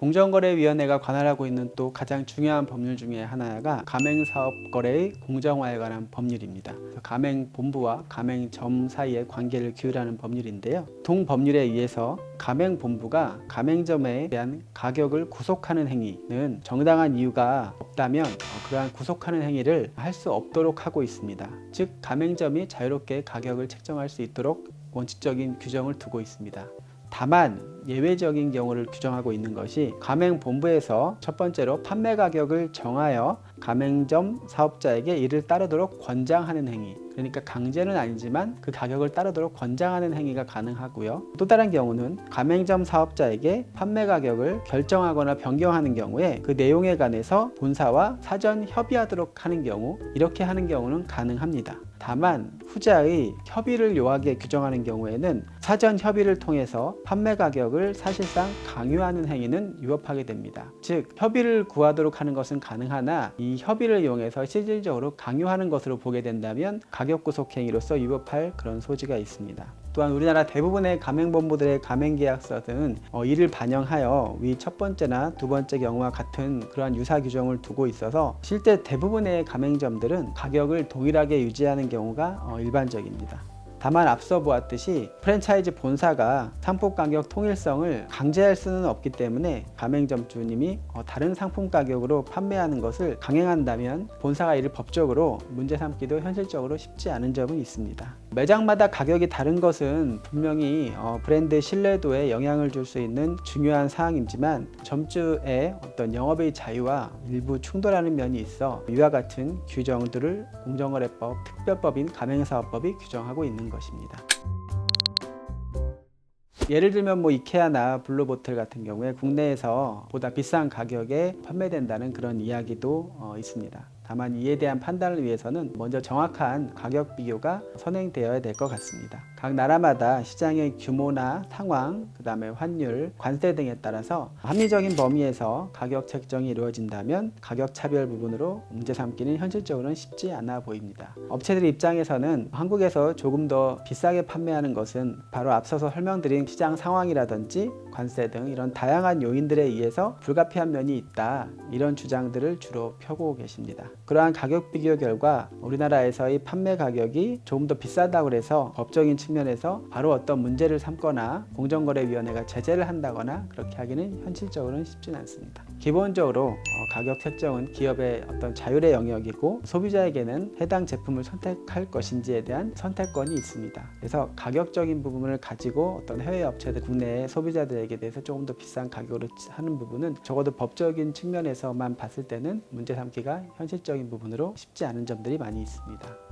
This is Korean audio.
공정거래위원회가 관할하고 있는 또 가장 중요한 법률 중에 하나가 가맹사업거래의 공정화에 관한 법률입니다. 가맹본부와 가맹점 사이의 관계를 규율하는 법률인데요. 동법률에 의해서 가맹본부가 가맹점에 대한 가격을 구속하는 행위는 정당한 이유가 없다면 그러한 구속하는 행위를 할 수 없도록 하고 있습니다. 즉 가맹점이 자유롭게 가격을 책정할 수 있도록 원칙적인 규정을 두고 있습니다. 다만 예외적인 경우를 규정하고 있는 것이 가맹본부에서 첫 번째로 판매 가격을 정하여 가맹점 사업자에게 이를 따르도록 권장하는 행위, 그러니까 강제는 아니지만 그 가격을 따르도록 권장하는 행위가 가능하고요. 또 다른 경우는 가맹점 사업자에게 판매 가격을 결정하거나 변경하는 경우에 그 내용에 관해서 본사와 사전 협의하도록 하는 경우, 이렇게 하는 경우는 가능합니다. 다만 후자의 협의를 요하게 규정하는 경우에는 사전 협의를 통해서 판매 가격을 사실상 강요하는 행위는 위법하게 됩니다. 즉 협의를 구하도록 하는 것은 가능하나 이 협의를 이용해서 실질적으로 강요하는 것으로 보게 된다면 가격 구속 행위로서 위법할 그런 소지가 있습니다. 또한 우리나라 대부분의 가맹본부들의 가맹계약서는 이를 반영하여 위 첫 번째나 두 번째 경우와 같은 그러한 유사 규정을 두고 있어서 실제 대부분의 가맹점들은 가격을 동일하게 유지하는 경우가 일반적입니다. 다만 앞서 보았듯이 프랜차이즈 본사가 상품 가격 통일성을 강제할 수는 없기 때문에 가맹점 주님이 다른 상품 가격으로 판매하는 것을 강행한다면 본사가 이를 법적으로 문제 삼기도 현실적으로 쉽지 않은 점은 있습니다. 매장마다 가격이 다른 것은 분명히 브랜드 신뢰도에 영향을 줄 수 있는 중요한 사항이지만 점주의 어떤 영업의 자유와 일부 충돌하는 면이 있어 이와 같은 규정들을 공정거래법 특별법인 가맹사업법이 규정하고 있는 것입니다. 예를 들면 이케아나 블루보틀 같은 경우에 국내에서 보다 비싼 가격에 판매된다는 그런 이야기도 있습니다. 다만 이에 대한 판단을 위해서는 먼저 정확한 가격 비교가 선행되어야 될 것 같습니다. 각 나라마다 시장의 규모나 상황, 그 다음에 환율, 관세 등에 따라서 합리적인 범위에서 가격 책정이 이루어진다면 가격 차별 부분으로 문제 삼기는 현실적으로는 쉽지 않아 보입니다. 업체들 입장에서는 한국에서 조금 더 비싸게 판매하는 것은 바로 앞서서 설명드린 시장 상황이라든지 관세 등 이런 다양한 요인들에 의해서 불가피한 면이 있다, 이런 주장들을 주로 펴고 계십니다. 그러한 가격 비교 결과 우리나라에서의 판매 가격이 조금 더 비싸다고 해서 법적인 측면에서 바로 어떤 문제를 삼거나 공정거래위원회가 제재를 한다거나 그렇게 하기는 현실적으로는 쉽진 않습니다. 기본적으로 가격 책정은 기업의 어떤 자율의 영역이고 소비자에게는 해당 제품을 선택할 것인지에 대한 선택권이 있습니다. 그래서 가격적인 부분을 가지고 어떤 해외 업체들, 국내 소비자들에게 대해서 조금 더 비싼 가격으로 하는 부분은 적어도 법적인 측면에서만 봤을 때는 문제 삼기가 현실적인 부분으로 쉽지 않은 점들이 많이 있습니다.